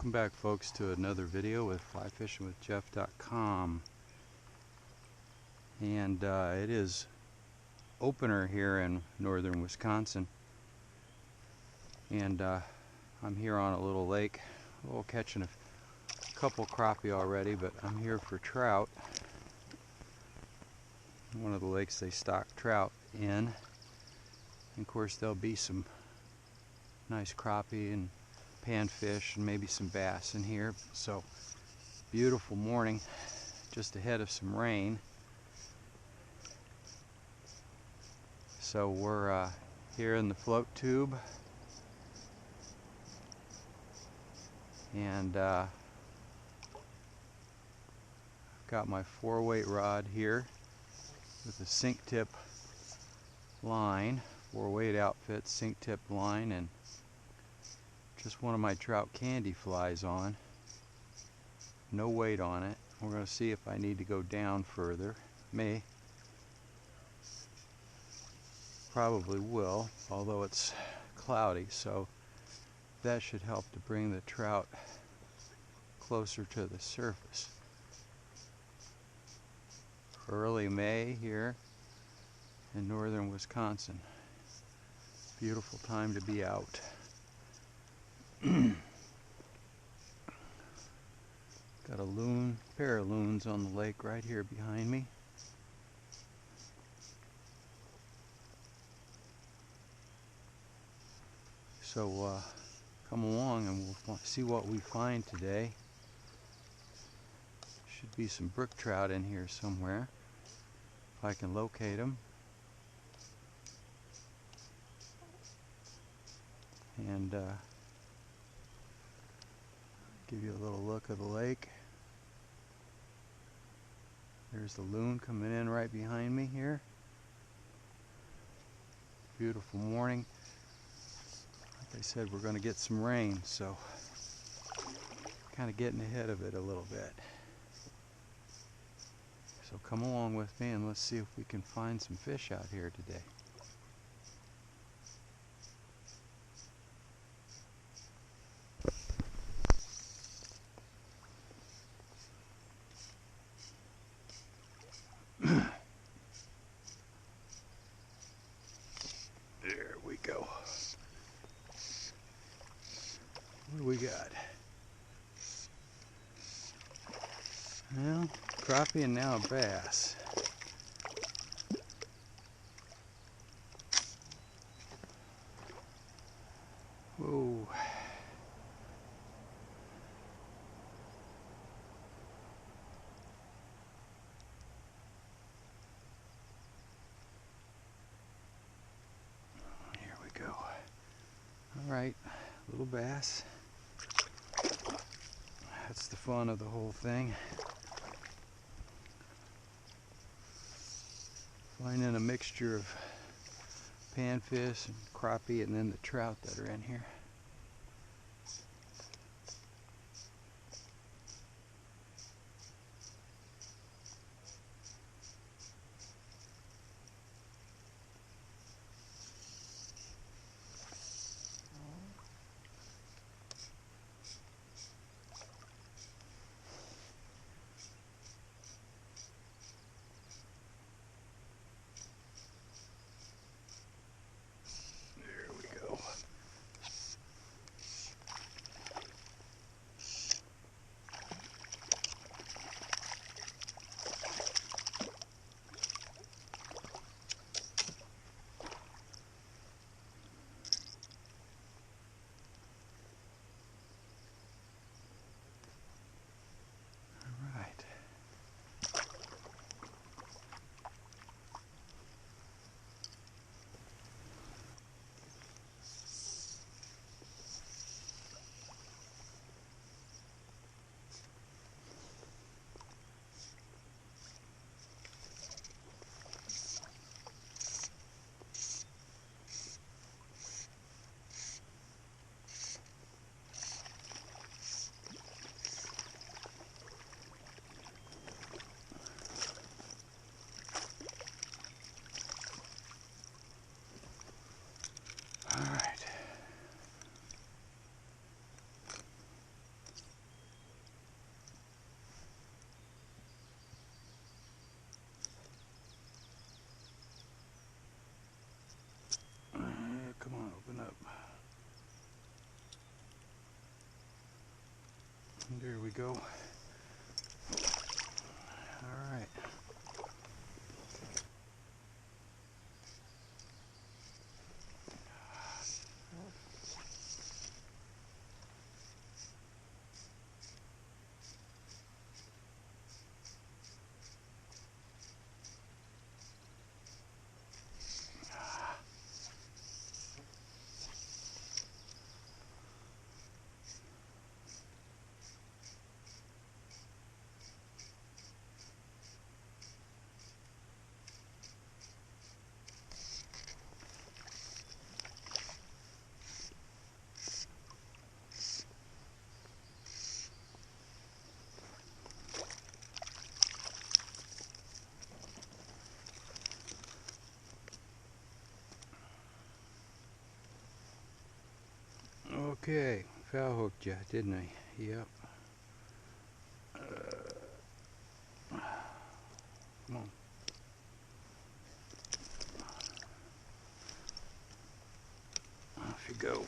Welcome back, folks, to another video with FlyFishingWithJeff.com. And it is opener here in northern Wisconsin, and I'm here on a little lake, catching a couple crappie already, but I'm here for trout. One of the lakes they stock trout in, and of course there'll be some nice crappie and panfish and maybe some bass in here. So beautiful morning, just ahead of some rain. So we're here in the float tube, and I've got my 4-weight rod here with a sink tip line, 4-weight outfit sink tip line, and just one of my trout candy flies on. No weight on it. We're going to see if I need to go down further. Probably will, although it's cloudy, so that should help to bring the trout closer to the surface. Early May here in northern Wisconsin. Beautiful time to be out. Got a pair of loons on the lake right here behind me. So come along and we'll see what we find today. Should be some brook trout in here somewhere, if I can locate them. And give you a little look of the lake. There's the loon coming in right behind me here. Beautiful morning. Like I said, we're going to get some rain, so kind of getting ahead of it a little bit. So come along with me and let's see if we can find some fish out here today. There we go. What do we got? Well, crappie and now a bass. Whoa. Here we go. All right, little bass. That's the fun of the whole thing. Finding a mixture of panfish and crappie and then the trout that are in here. There we go. All right. Okay, foul hooked you, didn't I? Yep. Come on. Off you go.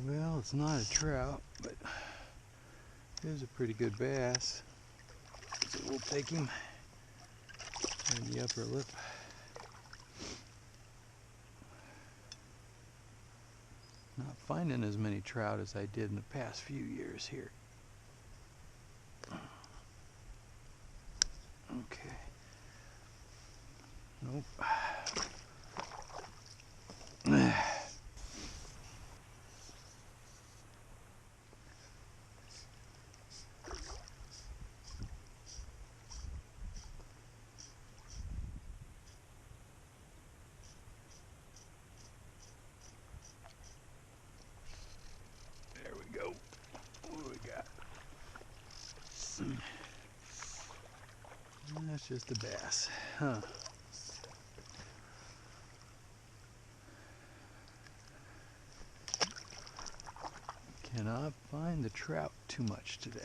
Well, it's not a trout, but it is a pretty good bass. So we'll take him in the upper lip. Not finding as many trout as I did in the past few years here. Okay. Nope. There we go. What do we got? That's just a bass, huh? Cannot find the trout too much today.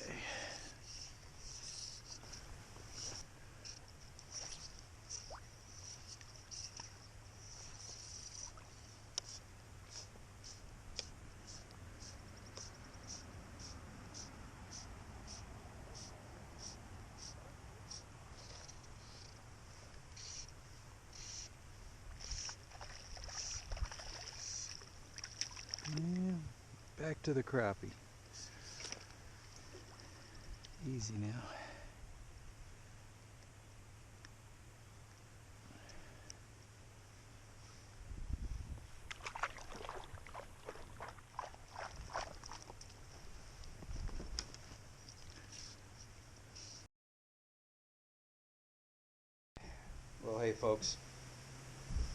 Yeah, back to the crappie. Easy now. Well, hey folks,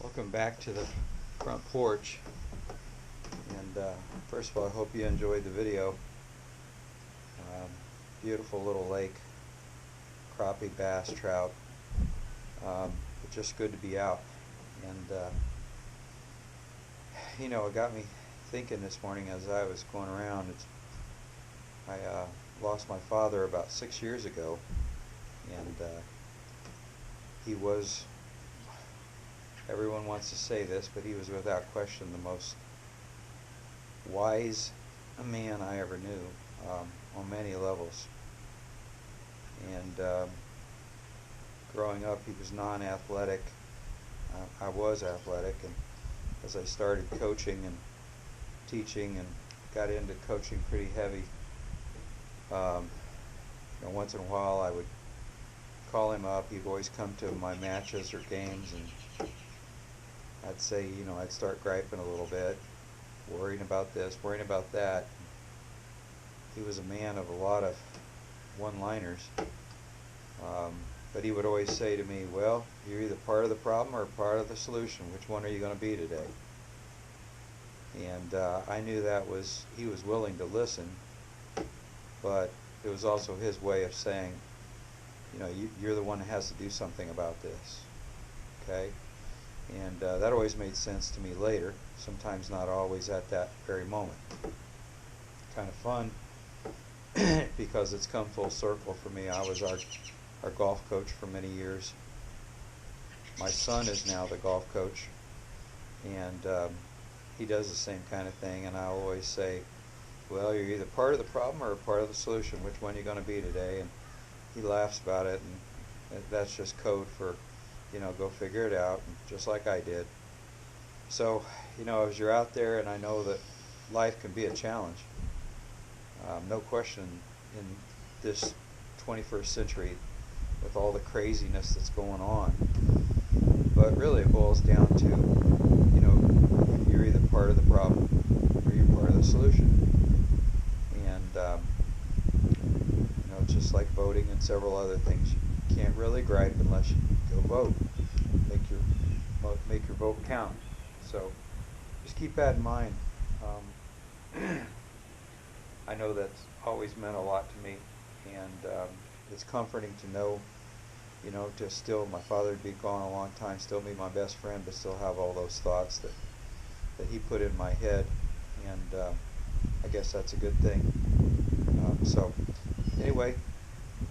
welcome back to the front porch. And first of all, I hope you enjoyed the video. Beautiful little lake, crappie, bass, trout. But just good to be out. And you know, it got me thinking this morning as I was going around. I lost my father about 6 years ago, and he was, everyone wants to say this, but he was without question the most wise man I ever knew, on many levels. And growing up, he was non-athletic. I was athletic, and as I started coaching and teaching and got into coaching pretty heavy, you know, once in a while I would call him up. He'd always come to my matches or games, and I'd say, you know, I'd start griping a little bit, worrying about this, worrying about that. He was a man of a lot of one-liners, but he would always say to me, well, you're either part of the problem or part of the solution. Which one are you going to be today? And I knew that he was willing to listen, but it was also his way of saying, you know, you're the one that has to do something about this, okay? And that always made sense to me later, sometimes not always at that very moment. Kind of fun because it's come full circle for me. I was our golf coach for many years. My son is now the golf coach, and he does the same kind of thing, and I always say, well, you're either part of the problem or a part of the solution. Which one are you going to be today? And he laughs about it, and that's just code for, you know, go figure it out, just like I did. So, you know, as you're out there, and I know that life can be a challenge, no question, in this 21st century with all the craziness that's going on. But really it boils down to, you know, you're either part of the problem or you're part of the solution. And you know, just like voting and several other things, you can't really gripe unless you go vote. Make your vote count. So just keep that in mind. I know that's always meant a lot to me, and it's comforting to know, you know, to still, my father had been gone a long time, still be my best friend, but still have all those thoughts that he put in my head, and I guess that's a good thing. So anyway,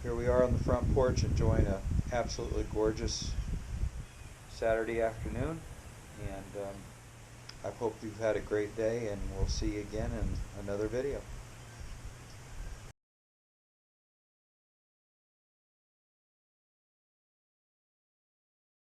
here we are on the front porch enjoying a absolutely gorgeous Saturday afternoon, and I hope you've had a great day, and we'll see you again in another video.